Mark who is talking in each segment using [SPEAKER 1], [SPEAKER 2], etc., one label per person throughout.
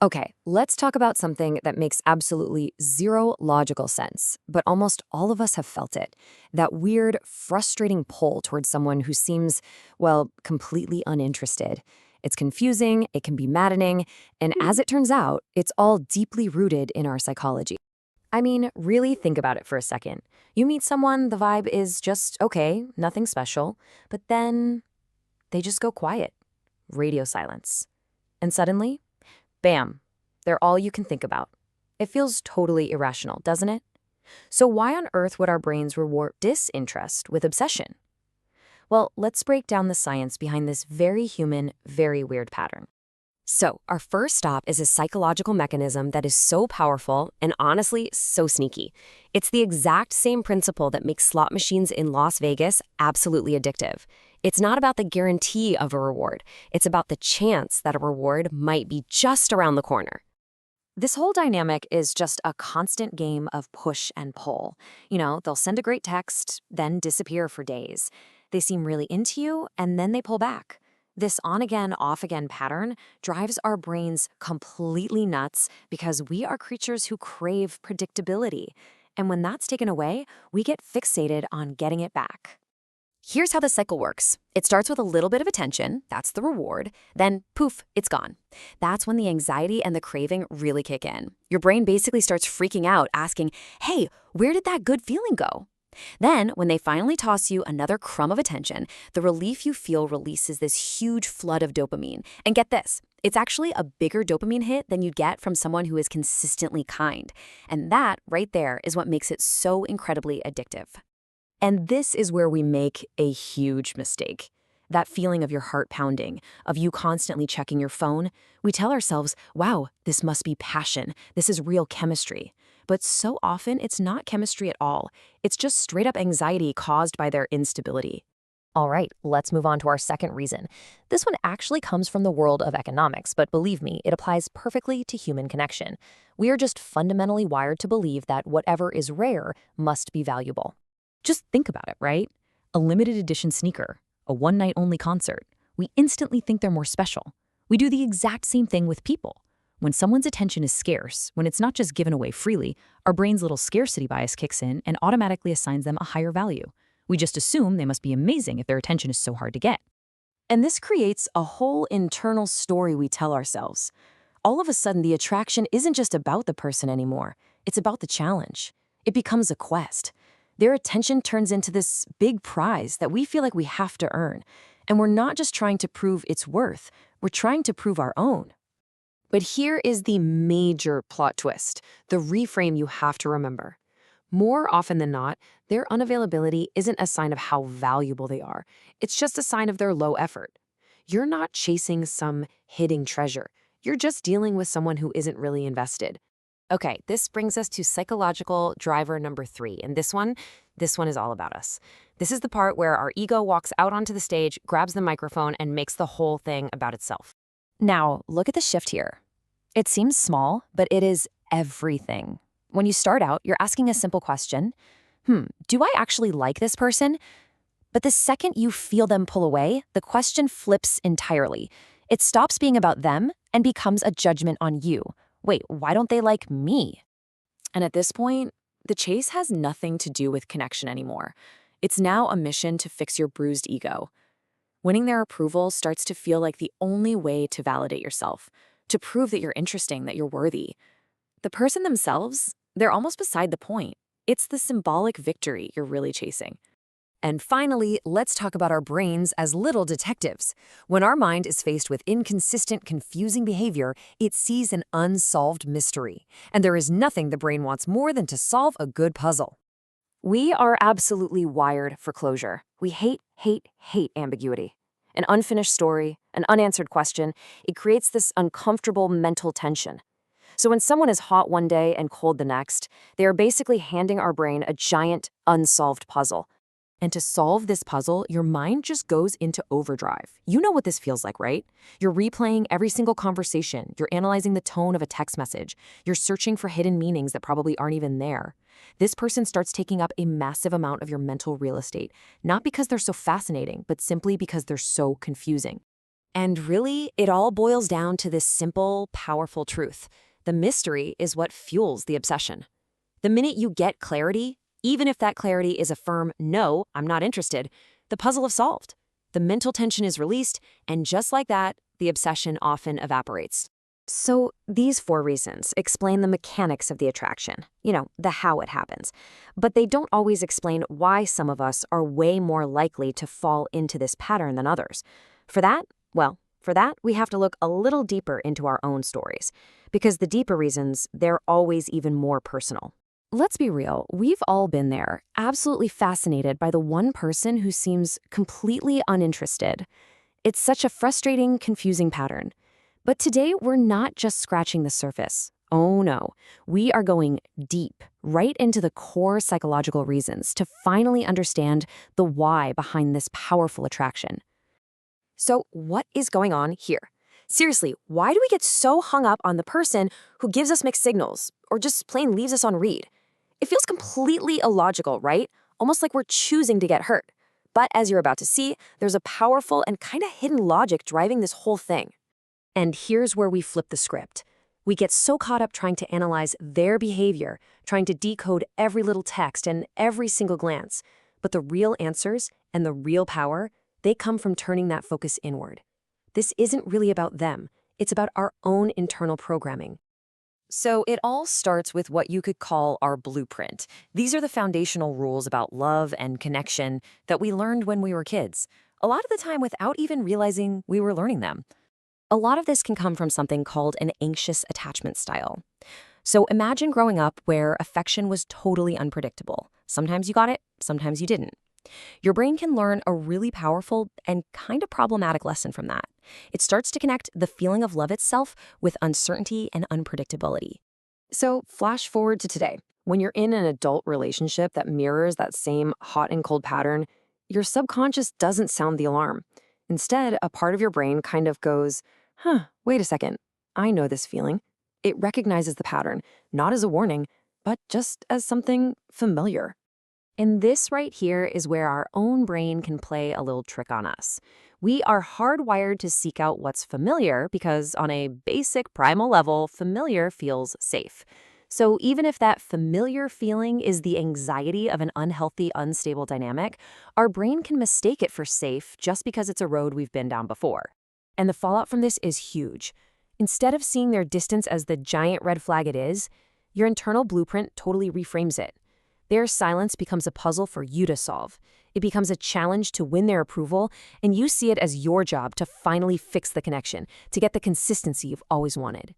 [SPEAKER 1] Okay, let's talk about something that makes absolutely zero logical sense, but almost all of us have felt it. That weird, frustrating pull towards someone who seems, well, completely uninterested. It's confusing, it can be maddening, and as it turns out, it's all deeply rooted in our psychology. I mean, really think about it for a second. You meet someone, the vibe is just okay, nothing special, but then they just go quiet. Radio silence. And suddenly, bam, they're all you can think about. It feels totally irrational, doesn't it? So why on earth would our brains reward disinterest with obsession? Well, let's break down the science behind this very human, very weird pattern. So, our first stop is a psychological mechanism that is so powerful and honestly so sneaky. It's the exact same principle that makes slot machines in Las Vegas absolutely addictive. It's not about the guarantee of a reward, it's about the chance that a reward might be just around the corner. This whole dynamic is just a constant game of push and pull. They'll send a great text, then disappear for days. They seem really into you, and then they pull back. This on again, off again pattern drives our brains completely nuts because we are creatures who crave predictability. And when that's taken away, we get fixated on getting it back. Here's how the cycle works. It starts with a little bit of attention, that's the reward, then poof, it's gone. That's when the anxiety and the craving really kick in. Your brain basically starts freaking out, asking, hey, where did that good feeling go? Then, when they finally toss you another crumb of attention, the relief you feel releases this huge flood of dopamine. And get this, it's actually a bigger dopamine hit than you'd get from someone who is consistently kind. And that, right there, is what makes it so incredibly addictive. And this is where we make a huge mistake. That feeling of your heart pounding, of you constantly checking your phone, we tell ourselves, wow, this must be passion, this is real chemistry. But so often, it's not chemistry at all. It's just straight up anxiety caused by their instability. All right, let's move on to our second reason. This one actually comes from the world of economics, but believe me, it applies perfectly to human connection. We are just fundamentally wired to believe that whatever is rare must be valuable. Just think about it, right? A limited edition sneaker, a one-night-only concert. We instantly think they're more special. We do the exact same thing with people. When someone's attention is scarce, when it's not just given away freely, our brain's little scarcity bias kicks in and automatically assigns them a higher value. We just assume they must be amazing if their attention is so hard to get. And this creates a whole internal story we tell ourselves. All of a sudden, the attraction isn't just about the person anymore. It's about the challenge. It becomes a quest. Their attention turns into this big prize that we feel like we have to earn. And we're not just trying to prove its worth, we're trying to prove our own. But here is the major plot twist, the reframe you have to remember. More often than not, their unavailability isn't a sign of how valuable they are. It's just a sign of their low effort. You're not chasing some hidden treasure. You're just dealing with someone who isn't really invested. Okay, this brings us to psychological driver number 3, and this one is all about us. This is the part where our ego walks out onto the stage, grabs the microphone, and makes the whole thing about itself. Now, look at the shift here. It seems small, but it is everything. When you start out, you're asking a simple question. Do I actually like this person? But the second you feel them pull away, the question flips entirely. It stops being about them and becomes a judgment on you. Wait, why don't they like me? And at this point, the chase has nothing to do with connection anymore. It's now a mission to fix your bruised ego. Winning their approval starts to feel like the only way to validate yourself, to prove that you're interesting, that you're worthy. The person themselves, they're almost beside the point. It's the symbolic victory you're really chasing. And finally, let's talk about our brains as little detectives. When our mind is faced with inconsistent, confusing behavior, it sees an unsolved mystery. And there is nothing the brain wants more than to solve a good puzzle. We are absolutely wired for closure. We hate ambiguity. An unfinished story, an unanswered question, it creates this uncomfortable mental tension. So when someone is hot one day and cold the next, they are basically handing our brain a giant, unsolved puzzle. And to solve this puzzle, your mind just goes into overdrive. You know what this feels like, right? You're replaying every single conversation. You're analyzing the tone of a text message. You're searching for hidden meanings that probably aren't even there. This person starts taking up a massive amount of your mental real estate, not because they're so fascinating, but simply because they're so confusing. And really, it all boils down to this simple, powerful truth. The mystery is what fuels the obsession. The minute you get clarity, even if that clarity is a firm no, I'm not interested, the puzzle is solved. The mental tension is released, and just like that, the obsession often evaporates. So these 4 reasons explain the mechanics of the attraction, the how it happens. But they don't always explain why some of us are way more likely to fall into this pattern than others. For that, we have to look a little deeper into our own stories. Because the deeper reasons, they're always even more personal. Let's be real, we've all been there, absolutely fascinated by the one person who seems completely uninterested. It's such a frustrating, confusing pattern. But today, we're not just scratching the surface. Oh no, we are going deep, right into the core psychological reasons to finally understand the why behind this powerful attraction. So what is going on here? Seriously, why do we get so hung up on the person who gives us mixed signals or just plain leaves us on read? It feels completely illogical, right? Almost like we're choosing to get hurt. But as you're about to see, there's a powerful and kind of hidden logic driving this whole thing. And here's where we flip the script. We get so caught up trying to analyze their behavior, trying to decode every little text and every single glance. But the real answers and the real power, they come from turning that focus inward. This isn't really about them. It's about our own internal programming. So it all starts with what you could call our blueprint. These are the foundational rules about love and connection that we learned when we were kids, a lot of the time without even realizing we were learning them. A lot of this can come from something called an anxious attachment style. So imagine growing up where affection was totally unpredictable. Sometimes you got it, sometimes you didn't. Your brain can learn a really powerful and kind of problematic lesson from that. It starts to connect the feeling of love itself with uncertainty and unpredictability. So flash forward to today. When you're in an adult relationship that mirrors that same hot and cold pattern, your subconscious doesn't sound the alarm. Instead, a part of your brain kind of goes, wait a second, I know this feeling. It recognizes the pattern, not as a warning, but just as something familiar. And this right here is where our own brain can play a little trick on us. We are hardwired to seek out what's familiar because on a basic primal level, familiar feels safe. So even if that familiar feeling is the anxiety of an unhealthy, unstable dynamic, our brain can mistake it for safe just because it's a road we've been down before. And the fallout from this is huge. Instead of seeing their distance as the giant red flag it is, your internal blueprint totally reframes it. Their silence becomes a puzzle for you to solve. It becomes a challenge to win their approval, and you see it as your job to finally fix the connection, to get the consistency you've always wanted.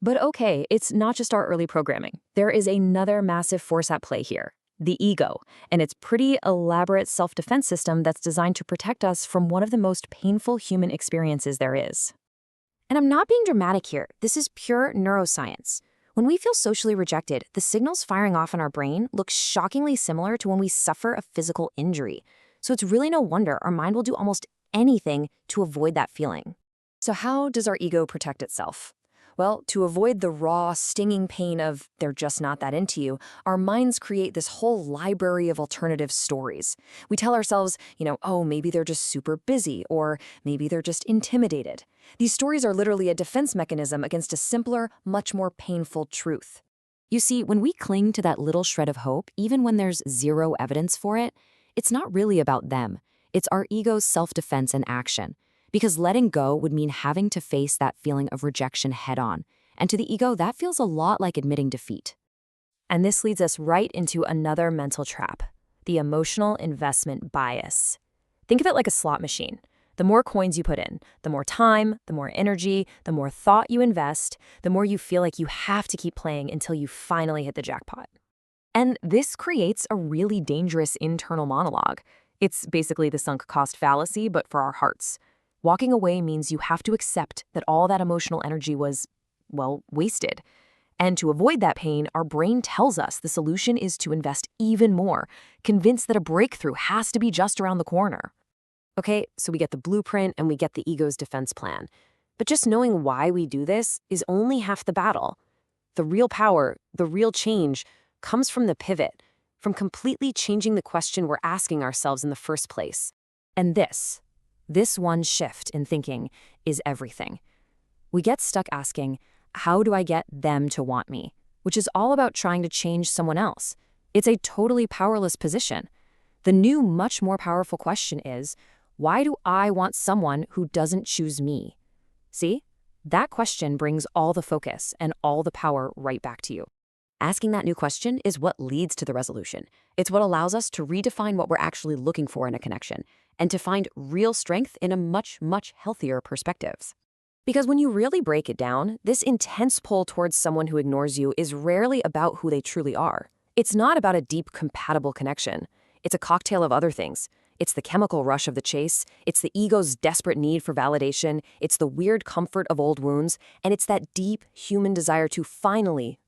[SPEAKER 1] But okay, it's not just our early programming. There is another massive force at play here, the ego, and its pretty elaborate self-defense system that's designed to protect us from one of the most painful human experiences there is. And I'm not being dramatic here. This is pure neuroscience. When we feel socially rejected, the signals firing off in our brain look shockingly similar to when we suffer a physical injury. So it's really no wonder our mind will do almost anything to avoid that feeling. So how does our ego protect itself? Well, to avoid the raw, stinging pain of they're just not that into you, our minds create this whole library of alternative stories. We tell ourselves, oh, maybe they're just super busy, or maybe they're just intimidated. These stories are literally a defense mechanism against a simpler, much more painful truth. You see, when we cling to that little shred of hope, even when there's zero evidence for it, it's not really about them. It's our ego's self-defense in action. Because letting go would mean having to face that feeling of rejection head-on. And to the ego, that feels a lot like admitting defeat. And this leads us right into another mental trap, the emotional investment bias. Think of it like a slot machine. The more coins you put in, the more time, the more energy, the more thought you invest, the more you feel like you have to keep playing until you finally hit the jackpot. And this creates a really dangerous internal monologue. It's basically the sunk cost fallacy, but for our hearts. Walking away means you have to accept that all that emotional energy was, wasted. And to avoid that pain, our brain tells us the solution is to invest even more, convinced that a breakthrough has to be just around the corner. Okay, so we get the blueprint and we get the ego's defense plan. But just knowing why we do this is only half the battle. The real power, the real change, comes from the pivot, from completely changing the question we're asking ourselves in the first place. And This one shift in thinking is everything. We get stuck asking, how do I get them to want me? Which is all about trying to change someone else. It's a totally powerless position. The new, much more powerful question is, why do I want someone who doesn't choose me? See? That question brings all the focus and all the power right back to you. Asking that new question is what leads to the resolution. It's what allows us to redefine what we're actually looking for in a connection and to find real strength in a much, much healthier perspective. Because when you really break it down, this intense pull towards someone who ignores you is rarely about who they truly are. It's not about a deep, compatible connection. It's a cocktail of other things. It's the chemical rush of the chase, it's the ego's desperate need for validation, it's the weird comfort of old wounds, and it's that deep human desire to finally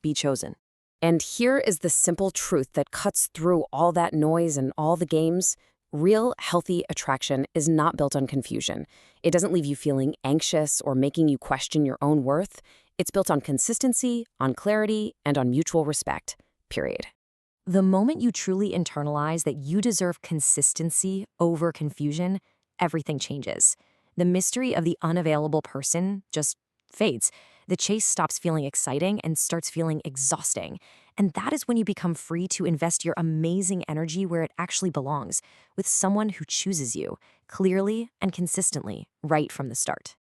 [SPEAKER 1] be chosen. And here is the simple truth that cuts through all that noise and all the games. Real, healthy attraction is not built on confusion. It doesn't leave you feeling anxious or making you question your own worth. It's built on consistency, on clarity, and on mutual respect, period. The moment you truly internalize that you deserve consistency over confusion, everything changes. The mystery of the unavailable person just fades. The chase stops feeling exciting and starts feeling exhausting. And that is when you become free to invest your amazing energy where it actually belongs, with someone who chooses you, clearly and consistently, right from the start.